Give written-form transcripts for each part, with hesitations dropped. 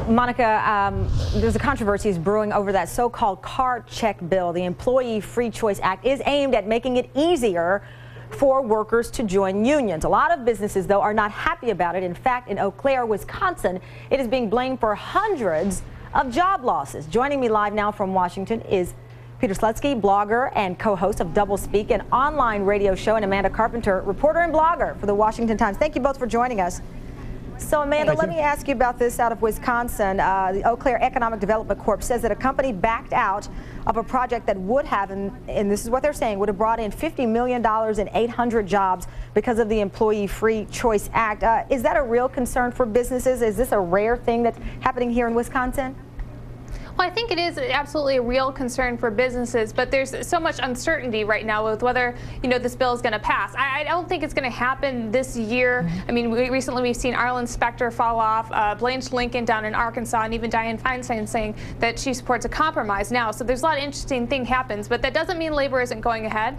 Monica, there's a controversy is brewing over that so-called car check bill. The Employee Free Choice Act is aimed at making it easier for workers to join unions. A lot of businesses, though, are not happy about it. In fact, in Eau Claire, Wisconsin, it is being blamed for hundreds of job losses. Joining me live now from Washington is Peter Slutsky, blogger and co-host of Doublespeak, an online radio show, and Amanda Carpenter, reporter and blogger for the Washington Times. Thank you both for joining us. So, Amanda, let me ask you about this out of Wisconsin. The Eau Claire Economic Development Corp says that a company backed out of a project that would have, and this is what they're saying, would have brought in $50 million and 800 jobs because of the Employee Free Choice Act. Is that a real concern for businesses? Is this a rare thing that's happening here in Wisconsin? Well, I think it is absolutely a real concern for businesses, but there's so much uncertainty right now with whether, this bill is going to pass. I don't think it's going to happen this year. I mean, recently we've seen Arlen Specter fall off, Blanche Lincoln down in Arkansas, and even Dianne Feinstein saying that she supports a compromise now. So there's a lot of interesting things happens, but that doesn't mean labor isn't going ahead.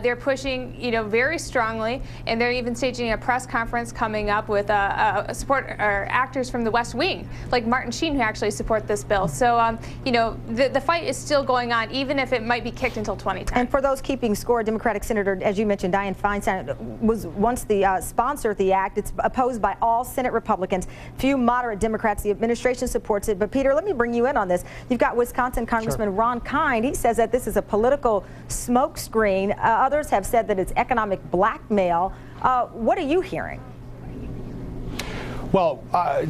They're pushing, very strongly, and they're even staging a press conference coming up with actors from the West Wing, like Martin Sheen, who actually support this bill. So, the fight is still going on, even if it might be kicked until 2010. And for those keeping score, Democratic Senator, as you mentioned, Dianne Feinstein was once the sponsor of the act. It's opposed by all Senate Republicans, few moderate Democrats. The administration supports it. But Peter, let me bring you in on this. You've got Wisconsin Congressman Ron Kind. He says that this is a political smokescreen. Others have said that it's economic blackmail. What are you hearing? Well,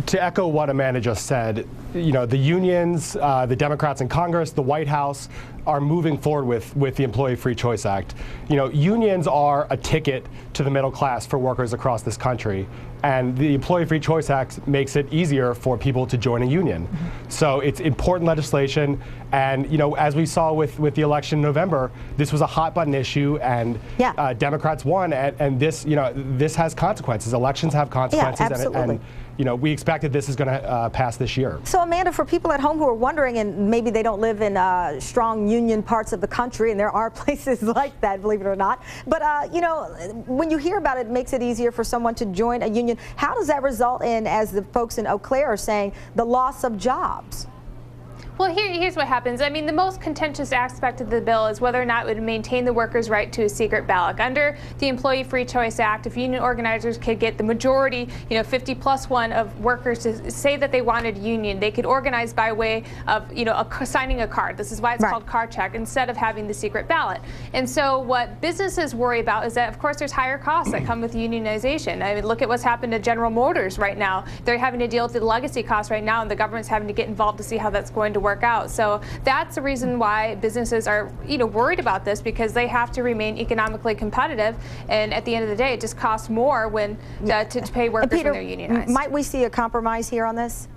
to echo what Amanda just said, the unions, the Democrats in Congress, the White House are moving forward with the Employee Free Choice Act. Unions are a ticket to the middle class for workers across this country. And the Employee Free Choice Act makes it easier for people to join a union. So it's important legislation. And, as we saw with the election in November, this was a hot button issue, and Democrats won. And this, this has consequences. Elections have consequences. Yeah, absolutely. And we expect that this is going to pass this year. So, Amanda, for people at home who are wondering, and maybe they don't live in strong union parts of the country, and there are places like that, believe it or not, but, when you hear about it, it makes it easier for someone to join a union. How does that result in, as the folks in Eau Claire are saying, the loss of jobs? Well, here's what happens. I mean, the most contentious aspect of the bill is whether or not it would maintain the workers' right to a secret ballot. Under the Employee Free Choice Act, if union organizers could get the majority, 50+1 of workers to say that they wanted a union, they could organize by way of, signing a card. This is why it's called car check, instead of having the secret ballot. And so what businesses worry about is that, of course, there's higher costs that come with unionization. I mean, look at what's happened to General Motors right now. They're having to deal with the legacy costs right now, and the government's having to get involved to see how that's going to work out. So that's the reason why businesses are, worried about this, because they have to remain economically competitive. And at the end of the day, it just costs more when to pay workers Peter, when they're unionized. Might we see a compromise here on this?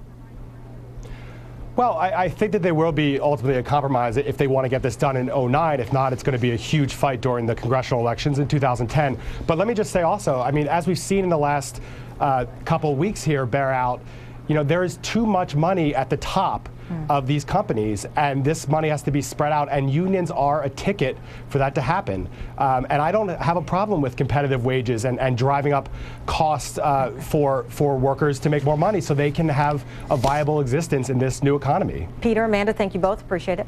Well, I think that there will be ultimately a compromise if they want to get this done in 2009. If not, it's going to be a huge fight during the congressional elections in 2010. But let me just say also, I mean, as we've seen in the last couple of weeks here bear out, there is too much money at the top of these companies, and this money has to be spread out, and unions are a ticket for that to happen. And I don't have a problem with competitive wages and driving up costs for workers to make more money so they can have a viable existence in this new economy. Peter, Amanda, thank you both. Appreciate it.